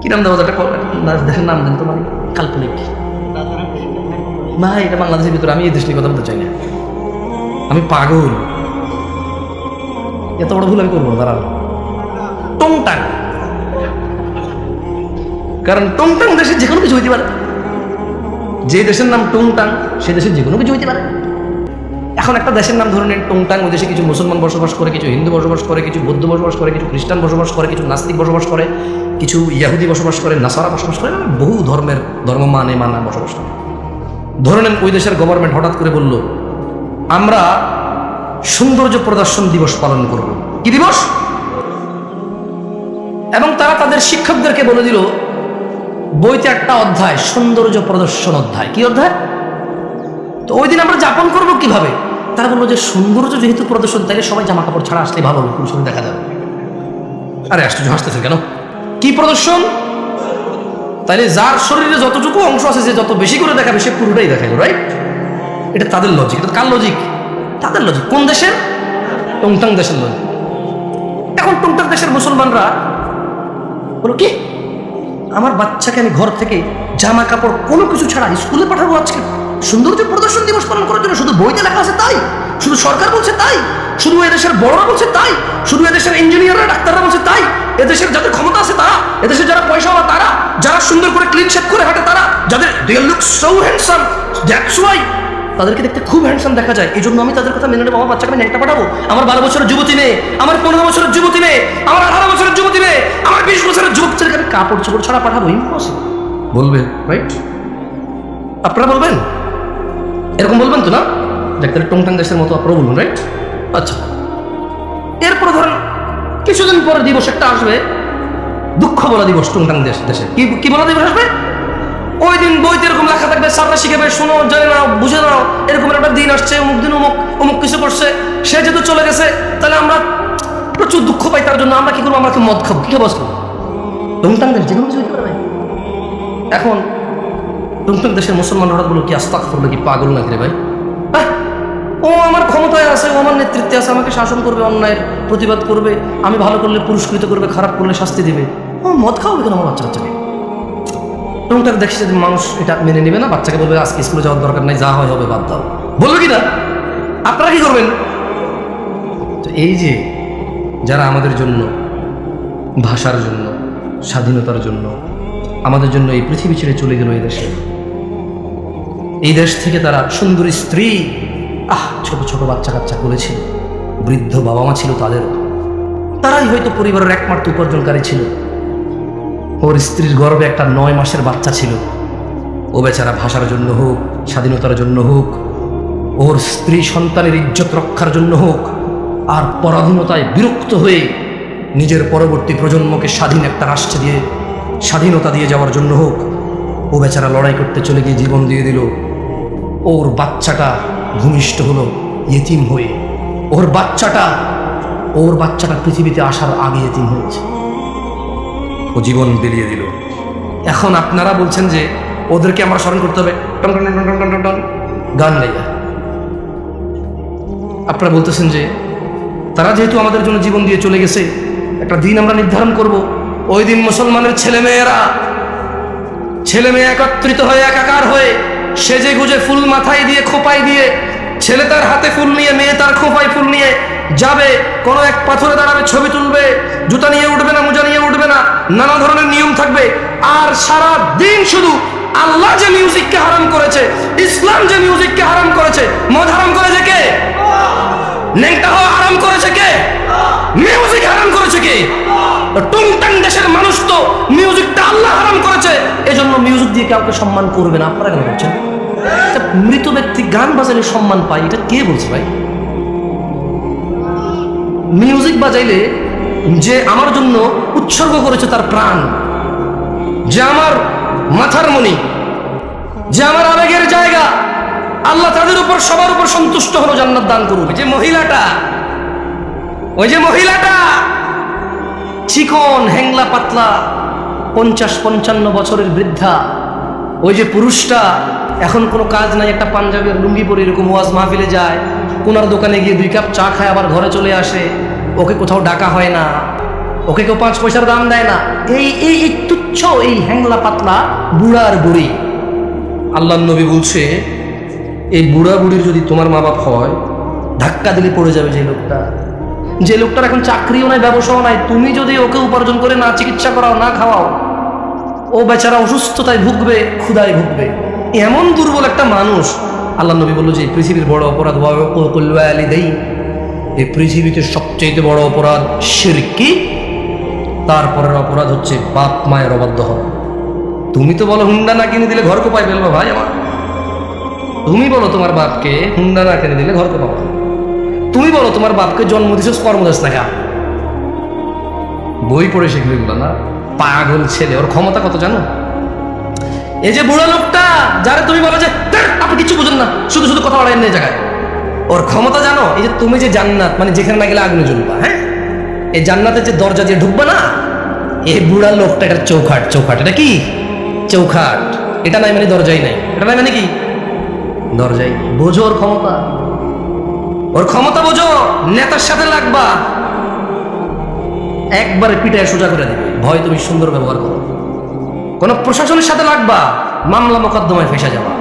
কি নাম দেওয়া একটা দেশের নাম দেন তো, মানে কাল্পনিক ভাই, এটা বাংলাদেশের ভিতরে। আমি এই দেশ নিয়ে কথা বলতে চাই না, আমি পাগল, এত বড় ভুল আমি করবো না। দাঁড়ান, টংটাং, কারণ টংটাং দেশের যে কোনো কিছু হইতে পারে। যে দেশের নাম টংটাং সে দেশের যে কোনো কিছু হইতে পারে। এখন একটা দেশের নাম ধরে নেন টংটাং, ওই দেশে কিছু মুসলমান বসবাস করে, কিছু হিন্দু বসবাস করে, কিছু বৌদ্ধ বসবাস করে, কিছু খ্রিস্টান বসবাস করে, কিছু নাস্তিক বসবাস করে, কিছু ইয়াহুদি বসবাস করে, নাসারা বসবাস করে, বহু ধর্মের ধর্ম মানা বসবাস করে। ধরে নেন ওই দেশের গভর্নমেন্ট হঠাৎ করে বলল, আমরা সৌন্দর্য প্রদর্শন দিবস পালন করব। কি দিবস? এবং তারা তাদের শিক্ষকদেরকে বলে দিল, বইতে একটা অধ্যায় সৌন্দর্য প্রদর্শন অধ্যায়। কি অধ্যায়? তো ওই দিন আমরা যাপন করব কিভাবে? তারা বললো যে সৌন্দর্য যেহেতু প্রদর্শন, তাইলে সবাই জামা কাপড় ছাড়া আসলে ভালো হবে, পুরুষের দেখা যাবে। আরে আশ্চর্য, হাসতেছে কেন? কি প্রদর্শন? তাইলে যার শরীরে যতটুকু অংশ আছে, যে যত বেশি করে দেখাবে সে পুরোটাই দেখাবে, রাইট? এটা তাদের লজিক। এটা কার লজিক? তাদের লজিক। কোন দেশের? টংটাং দেশের লজিক। এখন টংটাং দেশের মুসলমানরা বলো, কি আমার বাচ্চাকে আমি ঘর থেকে জামা কাপড় কোনো কিছু ছাড়া স্কুলে পাঠাবো আজকে সৌন্দর্য প্রদর্শন দিবস পালন করার জন্য? শুধু বইতে লেখা আছে তাই? শুধু সরকার বলছে তাই? শুধু এদেশের বড়রা বলছে তাই? শুধু এদেশের ইঞ্জিনিয়াররা, ডাক্তাররা বলছে তাই? এদেশের যাদের ক্ষমতা আছে তারা, এদেশের যারা পয়সাওয়ালা তারা, যারা সুন্দর করে ক্লিন শেভ করে হাঁটে তারা, যাদের they look so handsome, that's why তাদেরকে দেখতে খুব হ্যান্ডসাম দেখা যায়। এই জন্য আমি তাদের কথা মেনে নেবো। আমার বাচ্চাকে আমি ন্যাংটা পাঠাবো? আমার 12 বছরের যুবতী মেয়ে, আমার 15 বছরের যুবতী মেয়ে, আমার 18 বছরের যুবতী মেয়ে, আমার 20 বছরের যুবকদেরকে আমি কাপড় চোপড় ছাড়া পাঠাবো? ইম্পসিবল। বলবে, রাইট? আপনারা বলবেন? এরকম বলবেন তো না? দেখতে টংটাং দেশের মতো আপনারা বলুন, রাইট? আচ্ছা, এরপর ধরেন কিছুদিন পরে দিবস একটা আসবে, দুঃখ বলা দিবস। টংটাং দেশে কি বলা দিবস আসবে? ওই দিন বইতে এরকম লেখা থাকবে, স্যাররা শিখাবে, শোনো, জেনে নাও, বুঝে নাও, এরকম একটা দিন আসছে, অমুক দিন অমুক কিছু করছে, সে যেহেতু চলে গেছে, তাহলে আমরা প্রচুর দুঃখ পাই তার জন্য। আমরা কি করবো? আমরা কি মদ খাবো? কি খাবো? টংটাং দেশ যে কোনো কিছু হতে পারে ভাই। এখন টংটাং দেশের মুসলমান হঠাৎ বলো, কি আস্তাগফিরুল্লাহ, কি পাগল নাকি রে ভাই? ও আমার ক্ষমতায় আছে, ও আমার নেতৃত্বে আছে, আমাকে শাসন করবে, অন্যায়ের প্রতিবাদ করবে, আমি ভালো করলে পুরস্কৃত করবে, খারাপ করলে শাস্তি দেবে। ও মদ খাওয়াবে কেন আমার বাচ্চাকে? টংটাং দেখছি যদি মানুষ এটা মেনে নেবে না, বাচ্চাকে বলবে আজকে স্কুলে যাওয়ার দরকার নাই, যা হয় হবে, বাদ দাও। বলবে কি না? আপনারা কি করবেন? তো এই যে যারা আমাদের জন্য, ভাষার জন্য, স্বাধীনতার জন্য, আমাদের জন্য এই পৃথিবী ছেড়ে চলে গেল, এই দেশ থেকে তারা সুন্দরী স্ত্রী, ছোট ছোট বাচ্চা কাচ্চা করেছিল, বৃদ্ধ বাবা মা ছিল তাদেরও, তারাই হয়তো পরিবারের একমাত্র উপার্জনকারী ছিল। ওর স্ত্রীর গর্ভে একটা 9 মাসের বাচ্চা ছিল। ও বেচারা ভাষার জন্য হোক, স্বাধীনতার জন্য হোক, ওর স্ত্রী সন্তানের ইজ্জত রক্ষার জন্য হোক, আর পরাধীনতায় বিরক্ত হয়ে নিজের পরবর্তী প্রজন্মকে স্বাধীন একটা রাষ্ট্রে দিয়ে স্বাধীনতা দিয়ে যাওয়ার জন্য হোক, ও বেচারা লড়াই করতে চলে গিয়ে জীবন দিয়ে দিল। ওর বাচ্চাটা ভূমিষ্ঠ হলো ইয়েতিম হয়ে। ওর বাচ্চাটা পৃথিবীতে আসার আগে ইয়েতিম হয়েছে, ও জীবন বিলিয়ে দিল। এখন আপনারা বলছেন যে ওদেরকে আমরা স্মরণ করতে হবে টন টন টন টন টন টন গান গাইয়া। আপনারা বলতেছেন যে তারা যেহেতু আমাদের জন্য জীবন দিয়ে চলে গেছে, একটা দিন আমরা নির্ধারণ করব, ওই দিন মুসলমানের ছেলে মেয়ে একত্রিত হয়ে, একাকার হয়ে, সেজে গুজে, ফুল মাথায় দিয়ে, খোপায় দিয়ে, ছেলে তার হাতে ফুল নিয়ে, মেয়ে তার খোপায় ফুল নিয়ে যাবে, কোনো এক পাথরে দাঁড়াবে, ছবি তুলবে, জুতা নিয়ে উঠবে না, মোজা নিয়ে উঠবে না, নানা ধরনের নিয়ম থাকবে। আর সারা দিন শুধু আল্লাহ যে মিউজিককে হারাম করেছে, ইসলাম যে মিউজিককে হারাম করেছে, মদ হারাম করেছে কে? ন্যাংটা হওয়া হারাম করেছে কে? মিউজিক হারাম করেছে কে? টংটাং দেশের মানুষ তো মিউজিকটা আল্লাহ হারাম করেছে, এজন্য মিউজিক দিয়ে কাউকে সম্মান করবে না। আপনারা কেন বলছেন? মৃত ব্যক্তি গান বাজালে সম্মান পায়, এটা কে বলছে ভাই? মিউজিক বাজাইলে যে আমার জন্য উৎসর্গ করেছে তার প্রাণ, যে আমার মাথার মণি, যে আমার আবেগের জায়গা, আল্লাহ তাদের উপর, সবার উপর সন্তুষ্ট হলো, জান্নাত দান করুক। ওই যে মহিলাটা চিকন, হ্যাংলা, পাতলা, 50-55 বছরের বৃদ্ধা, ওই যে পুরুষটা এখন কোনো কাজ নাই, একটা পাঞ্জাবি আর লুঙ্গি পরে এরকম ওয়াজ মাহফিলে যায়, কোনার দোকানে গিয়ে 2 কাপ চা খায়, আবার ঘরে চলে আসে, ওকে কোথাও ডাকা হয় না, ওকে কেউ 5 পয়সার দাম দেয় না। এই তুচ্ছ তুচ্ছ এই হ্যাংলা পাতলা বুড়ার বুড়ি। আল্লাহ নবী বলছে এই বুড়া বুড়ির যদি তোমার মা বাপ হয়, ধাক্কা দিলে পড়ে যাবে যে লোকটার এখন চাকরিও নাই, ব্যবসাও নাই, তুমি যদি ওকে উপার্জন করে না চিকিৎসা করাও, না খাওয়াও, ও বেচারা অসুস্থতায় ভুগবে, ক্ষুধায় ভুগবে। এমন দুর্বল একটা মানুষ। আল্লাহ নবী বলল যে পৃথিবীর বড় অপরাধ এই পৃথিবীতে সবচেয়ে বড় অপরাধ শিরকি, তারপরের অপরাধ হচ্ছে বাপ মায়ের অবাধ্য হওয়া। তুমি তো বলো হুন্ডা না কিনে দিলে ঘর কোপায় ফেলবো ভাই আমার, তুমি বলো তোমার বাপকে হুন্ডা না কিনে দিলে ঘর কোপাবো, তুমি বলো তোমার বাপকে জন্ম দিছস কর্মদাস না খা। বই পড়ে শিখবে এগুলো না, পাগল ছেলে। ওর ক্ষমতা কত জানো? এই যে বুড়ো লোকটা যারা তুমি বলো যে আপনি কিছু বুঝেন না, শুধু শুধু কথা বলেন না এই জায়গায়, ওর ক্ষমতা জানো? এই যে তুমি যে জান্নাত মানে যেখানে না গেলে আগুনে জ্বলবা, হ্যাঁ, এই জান্নাতের যে দরজা দিয়ে ঢুকবা না, এই বুড়া লোকটা এটা চৌখাট। এটা কি চৌখাট? এটা নাই মানে দরজাই নাই, এটা নাই মানে কি দরজাই। বোঝো ওর ক্ষমতা বোঝো। নেতার সাথে লাগবা, একবারে পিটায় সোজা করে দিবে, ভয় তুমি সুন্দর ব্যবহার করো। কোন প্রশাসনের সাথে লাগবা, মামলা মোকদ্দমায় ফেসে যাবা।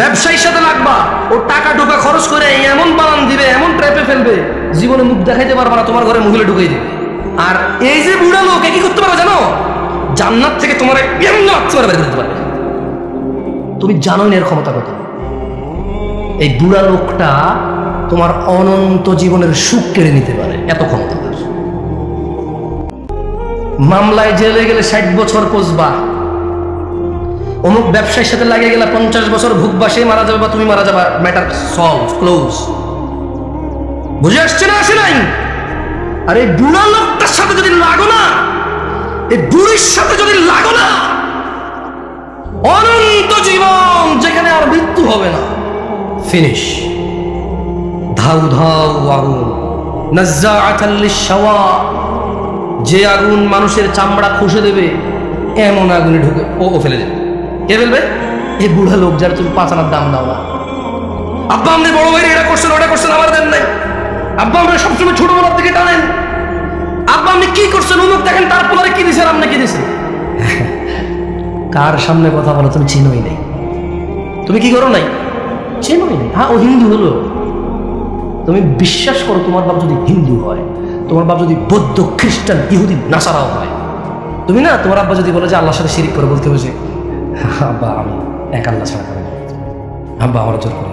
ব্যবসায়ীর সাথে লাগবা, ও টাকা ঢোকা খরচ করে এমন বানান দিবে, এমন ট্র্যাপে ফেলবে, জীবনে মুখ দেখাইতে পারবা না, তোমার ঘরে মহিলা ঢুকাই দিবে। আর এই যে বুড়া লোক কি করতে পারবে জানো? জান্নাত থেকে তোমার বের করতে পারবে। তুমি জানো না এর ক্ষমতা কত। এই বুড়া লোকটা তোমার অনন্ত জীবনের সুখ কেড়ে নিতে পারে, এত ক্ষমতা। মামলায় জেলে গেলে 60 বছর পচবা, অমুক ব্যবসায়ীর সাথে লাগে গেলে 50 বছর ভুগবা, সে মারা যাবে বা তুমি মারা যাবা, ম্যাটার সলভ, ক্লোজ। বুঝে আসছে না? আসে নাই? আর এই বুড়া লোকটার সাথে যদি লাগো না, এই বুড়ির সাথে যদি লাগো না, অনন্ত জীবন যেখানে আর মৃত্যু হবে না, ফিনিশ। ধাউ ধাউ আগুন, নাজ্জাআতাল লিশ-শাওয়া, যে আগুন মানুষের চামড়া খসে দেবে, এমন আগুনে ঢুকে ও ফেলে দেবে। কে ফেলবে? এই বুড়া লোক যার তুমি 5 আনার দাম দাও না। আব্বা আপনি বড় ভাই এটা করছেন ওটা করছেন, আমার দেন নাই। আব্বা আমরা সবসময় ছোটবেলার থেকে টানেন। আব্বা আপনি কি করছেন, অমুক দেখেন, তারপরে কি দিছেন, আপনি কি দিছেন? কার সামনে কথা বলো তুমি চিনোই নাই, তুমি কি করো নাই, চিনোই নাই। হ্যাঁ, ও হিন্দু হলো, তুমি বিশ্বাস করো তোমার বাপ যদি হিন্দু হয়, তোমার বাপ যদি বৌদ্ধ, খ্রিস্টান, ইহুদি, নাসারাও হয়, তুমি না, তোমার আব্বা যদি বলে যে আল্লাহর সাথে শিরিক করে, বলতে হবে যে আব্বা আমি এক আল্লাহ ছাড়া করি, আব্বা আমার জোর করি।